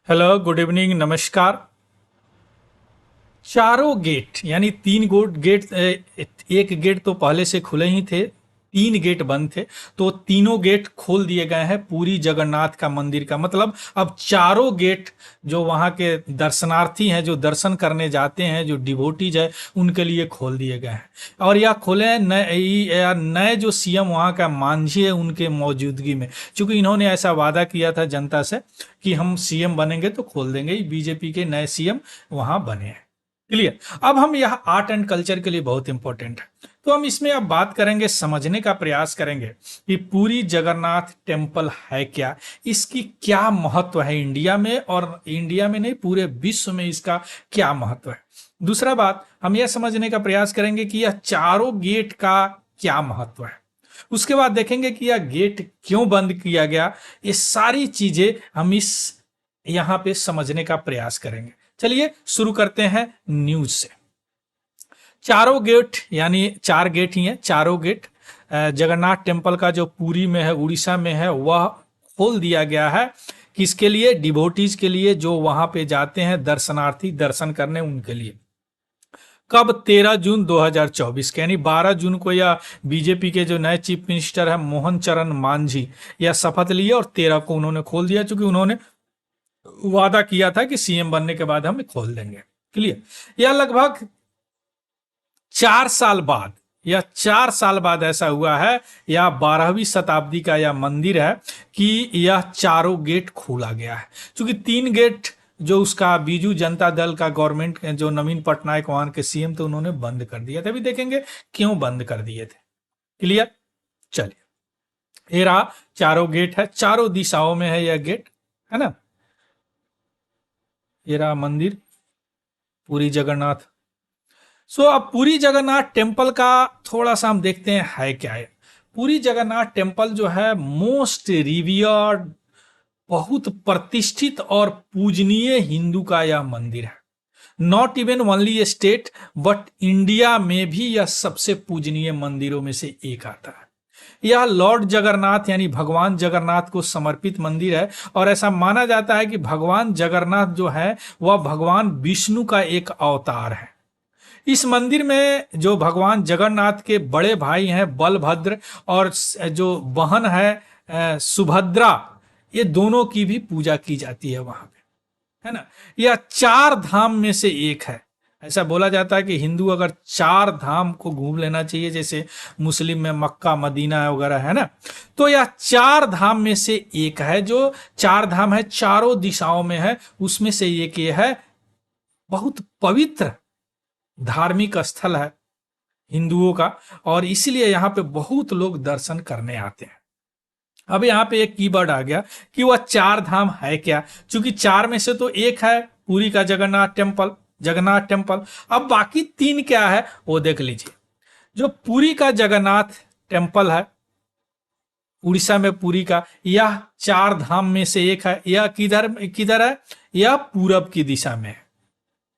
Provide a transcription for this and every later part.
Hello, good evening, नमस्कार। चारों gate यानी तीन गेट, एक गेट तो पहले से खुले ही थे, तीन गेट बंद थे। तो तीनों गेट खोल दिए गए हैं पूरी जगन्नाथ का मंदिर का। मतलब अब चारों गेट जो वहाँ के दर्शनार्थी हैं, जो दर्शन करने जाते हैं, जो डिवोटीज है, उनके लिए खोल दिए गए हैं। और यह खोले हैं नए जो सीएम वहाँ का मांझी है उनके मौजूदगी में, क्योंकि इन्होंने ऐसा वादा किया था जनता से कि हम सीएम बनेंगे तो खोल देंगे। बीजेपी के नए सीएम वहाँ बने हैं। क्लियर। अब हम यह आर्ट एंड कल्चर के लिए बहुत इंपॉर्टेंट है, तो हम इसमें अब बात करेंगे, समझने का प्रयास करेंगे कि पूरी जगन्नाथ टेम्पल है क्या, इसकी क्या महत्व है इंडिया में, और इंडिया में नहीं पूरे विश्व में इसका क्या महत्व है। दूसरा बात, हम यह समझने का प्रयास करेंगे कि यह चारों गेट का क्या महत्व है। उसके बाद देखेंगे कि यह गेट क्यों बंद किया गया। ये सारी चीजें हम इस यहाँ पे समझने का प्रयास करेंगे। चलिए शुरू करते हैं न्यूज से। चारों गेट यानी चार गेट ही हैं, चारों गेट जगन्नाथ टेम्पल का जो पुरी में है, उड़ीसा में है, वह खोल दिया गया है। किसके लिए? डिवोटीज के लिए, जो वहां पे जाते हैं दर्शनार्थी दर्शन करने, उनके लिए। कब? 13 जून 2024 के, यानी 12 जून को यह बीजेपी के जो नए चीफ मिनिस्टर है मोहन चरण मांझी, यह शपथ लिए और 13 को उन्होंने खोल दिया, चूंकि उन्होंने वादा किया था कि सीएम बनने के बाद हम खोल देंगे। क्लियर। यह लगभग 4 साल बाद, या 4 साल बाद ऐसा हुआ है, या 12वीं शताब्दी का यह मंदिर है कि यह चारों गेट खोला गया है। क्योंकि तीन गेट जो उसका बीजू जनता दल का गवर्नमेंट, जो नवीन पटनायक वहां के सीएम थे, उन्होंने बंद कर दिया था। अभी देखेंगे क्यों बंद कर दिए थे। क्लियर। चलिए, ये रहा चारों गेट है, चारों दिशाओं में है यह गेट, है ना। ये रहा मंदिर पूरी जगन्नाथ। अब पूरी जगन्नाथ टेम्पल का थोड़ा सा हम देखते हैं है क्या है। पूरी जगन्नाथ टेम्पल जो है मोस्ट रिवियर्ड, बहुत प्रतिष्ठित और पूजनीय हिंदू का यह मंदिर है। Not even only state but India में भी यह सबसे पूजनीय मंदिरों में से एक आता है। यह लॉर्ड जगन्नाथ यानी भगवान जगन्नाथ को समर्पित मंदिर है, और ऐसा माना जाता है कि भगवान जगन्नाथ जो है वह भगवान विष्णु का एक अवतार है। इस मंदिर में जो भगवान जगन्नाथ के बड़े भाई हैं बलभद्र, और जो बहन है सुभद्रा, ये दोनों की भी पूजा की जाती है वहां पे, है ना। यह चार धाम में से एक है। ऐसा बोला जाता है कि हिंदू अगर चार धाम को घूम लेना चाहिए, जैसे मुस्लिम में मक्का मदीना वगैरह, है ना, तो यह चार धाम में से एक है। जो चार धाम है चारों दिशाओं में है, उसमें से एक ये है। बहुत पवित्र धार्मिक स्थल है हिंदुओं का, और इसीलिए यहाँ पे बहुत लोग दर्शन करने आते हैं। अब यहाँ पे एक कीवर्ड आ गया कि वह चार धाम है क्या, क्योंकि चार में से तो एक है पुरी का जगन्नाथ टेम्पल। अब बाकी तीन क्या है वो देख लीजिए। जो पुरी का जगन्नाथ टेम्पल है उड़ीसा में, पुरी का, यह चार धाम में से एक है। यह किधर किधर है? यह पूरब की दिशा में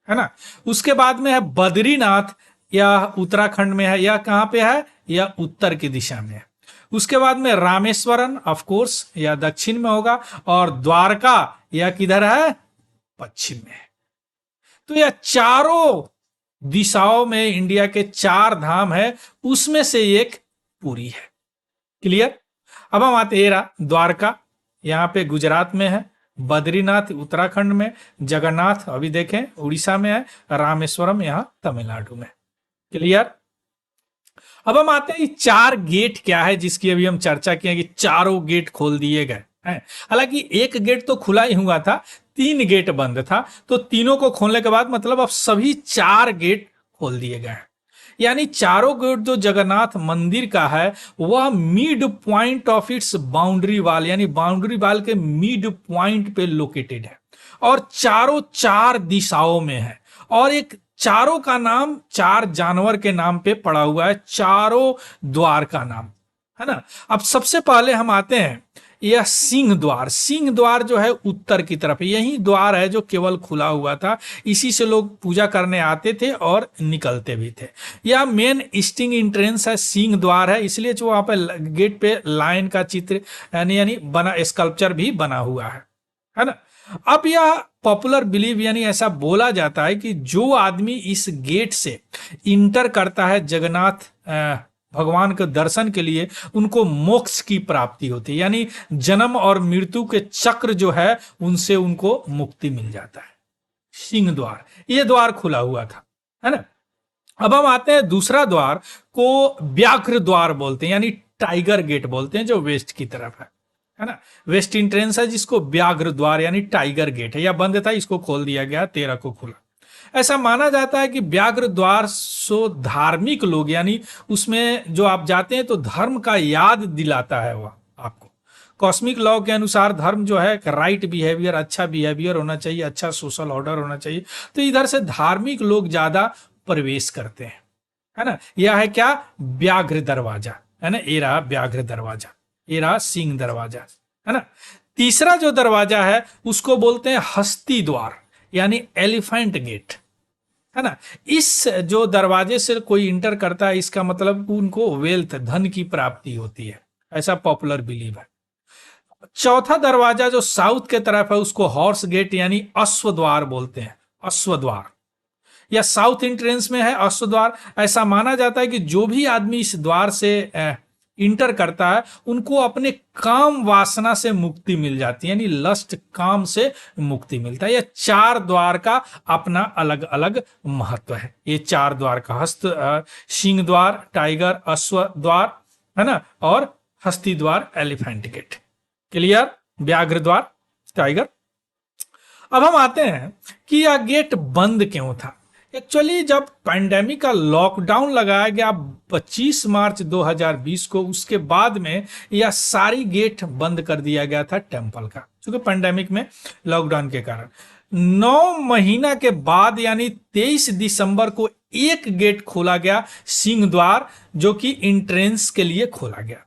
है ना। उसके बाद में है बद्रीनाथ, यह उत्तराखंड में है। यह कहां पे है? यह उत्तर की दिशा में है। उसके बाद में रामेश्वरम, ऑफ कोर्स यह दक्षिण में होगा, और द्वारका यह किधर है? पश्चिम में है। तो यह चारों दिशाओं में इंडिया के चार धाम है, उसमें से एक पुरी है। क्लियर। अब हम आते हैं द्वारका, यहाँ पे गुजरात में है, बद्रीनाथ उत्तराखंड में, जगन्नाथ अभी देखें उड़ीसा में है, रामेश्वरम यहाँ तमिलनाडु में। क्लियर। अब हम आते हैं चार गेट क्या है जिसकी अभी हम चर्चा किए कि चारों गेट खोल दिए गए हैं। हालांकि एक गेट तो खुला ही हुआ था, तीन गेट बंद था, तो तीनों को खोलने के बाद मतलब अब सभी चार गेट खोल दिए गए हैं। यानी चारों गेट जो जगन्नाथ मंदिर का है वह mid point of its boundary wall, यानी बाउंड्री वाल के मिड पॉइंट पे लोकेटेड है, और चारों चार दिशाओं में है। और एक चारों का नाम चार जानवर के नाम पे पड़ा हुआ है, चारों द्वार का नाम, है ना। अब सबसे पहले हम आते हैं यह सिंह द्वार जो है उत्तर की तरफ, यही द्वार है जो केवल खुला हुआ था, इसी से लोग पूजा करने आते थे और निकलते भी थे। यह मेन ईस्टिंग एंट्रेंस है, सिंह द्वार है, इसलिए जो वहां पे गेट पे लायन का चित्र यानी बना स्कल्पचर भी बना हुआ है। है ना। अब यह पॉपुलर बिलीव यानी ऐसा बोला जाता है कि जो आदमी इस गेट से इंटर करता है जगन्नाथ भगवान के दर्शन के लिए, उनको मोक्ष की प्राप्ति होती है, यानी जन्म और मृत्यु के चक्र जो है उनसे उनको मुक्ति मिल जाता है। सिंह द्वार, ये द्वार खुला हुआ था, है ना। अब हम आते हैं दूसरा द्वार को व्याघ्र द्वार बोलते हैं, यानी टाइगर गेट बोलते हैं, जो वेस्ट की तरफ है ना। वेस्ट एंट्रेंस है जिसको व्याघ्र द्वार यानी टाइगर गेट है, या बंद था, इसको खोल दिया गया, 13 को खुला। ऐसा माना जाता है कि व्याघ्र द्वार सो धार्मिक लोग, यानी उसमें जो आप जाते हैं तो धर्म का याद दिलाता है वह आपको। कॉस्मिक लॉ के अनुसार धर्म जो है राइट बिहेवियर, अच्छा बिहेवियर होना चाहिए, अच्छा सोशल ऑर्डर होना चाहिए, तो इधर से धार्मिक लोग ज्यादा प्रवेश करते हैं, है ना। यह है क्या, व्याघ्र दरवाजा, है ना। ये रहा व्याघ्र दरवाजा, ये रहा सिंह दरवाजा, है ना। तीसरा जो दरवाजा है उसको बोलते हैं हस्ती द्वार यानी एलिफेंट गेट, है ना। इस जो दरवाजे से कोई इंटर करता है इसका मतलब उनको वेल्थ, धन की प्राप्ति होती है, ऐसा पॉपुलर बिलीव है। चौथा दरवाजा जो साउथ के तरफ है उसको हॉर्स गेट यानी अश्व द्वार बोलते हैं, अश्व द्वार, या साउथ एंट्रेंस में है अश्व द्वार। ऐसा माना जाता है कि जो भी आदमी इस द्वार से इंटर करता है उनको अपने काम वासना से मुक्ति मिल जाती है, यानी लस्ट काम से मुक्ति मिलता है। यह चार द्वार का अपना अलग अलग महत्व है। ये चार द्वार का सिंह द्वार, टाइगर, अश्व द्वार, है ना, और हस्ती द्वार, एलिफेंट गेट। क्लियर, व्याघ्र द्वार, टाइगर। अब हम आते हैं कि यह गेट बंद क्यों था। एक्चुअली जब पैंडेमिक का लॉकडाउन लगाया गया 25 मार्च 2020 को, उसके बाद में यह सारी गेट बंद कर दिया गया था टेम्पल का, क्योंकि पैंडेमिक में लॉकडाउन के कारण। 9 महीना के बाद यानी 23 दिसंबर को एक गेट खोला गया, सिंह द्वार, जो कि एंट्रेंस के लिए खोला गया,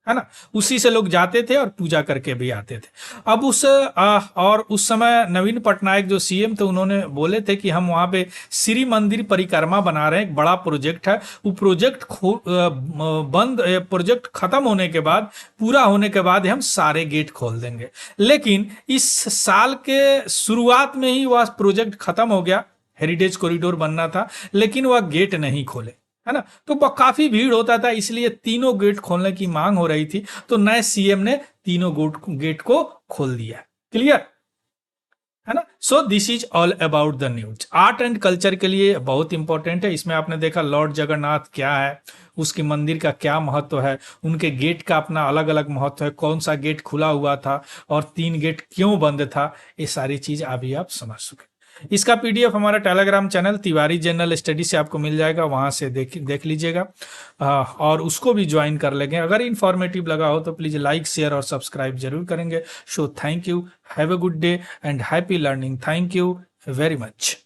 है ना। उसी से लोग जाते थे और पूजा करके भी आते थे। अब और उस समय नवीन पटनायक जो सीएम थे उन्होंने बोले थे कि हम वहां पे श्री मंदिर परिक्रमा बना रहे हैं, एक बड़ा प्रोजेक्ट है, वो प्रोजेक्ट प्रोजेक्ट खत्म होने के बाद, पूरा होने के बाद हम सारे गेट खोल देंगे। लेकिन इस साल के शुरुआत में ही वह प्रोजेक्ट खत्म हो गया, हेरिटेज कॉरिडोर बनना था, लेकिन वह गेट नहीं खोले, है ना। तो काफी भीड़ होता था, इसलिए तीनों गेट खोलने की मांग हो रही थी, तो नए सीएम ने तीनों गेट को खोल दिया। क्लियर, है ना। So this is all about the news. Art and culture के लिए बहुत इंपॉर्टेंट है। इसमें आपने देखा लॉर्ड जगन्नाथ क्या है, उसके मंदिर का क्या महत्व है, उनके गेट का अपना अलग अलग महत्व है, कौन सा गेट खुला हुआ था और 3 गेट क्यों बंद था, ये सारी चीज अभी आप समझ सके। इसका पीडीएफ हमारा Telegram channel Tiwari general study से आपको मिल जाएगा, वहां से देख लीजिएगा और उसको भी ज्वाइन कर लेंगे। अगर इंफॉर्मेटिव लगा हो तो प्लीज लाइक, शेयर और सब्सक्राइब जरूर करेंगे। So thank you, have a good day and happy learning. Thank you very much.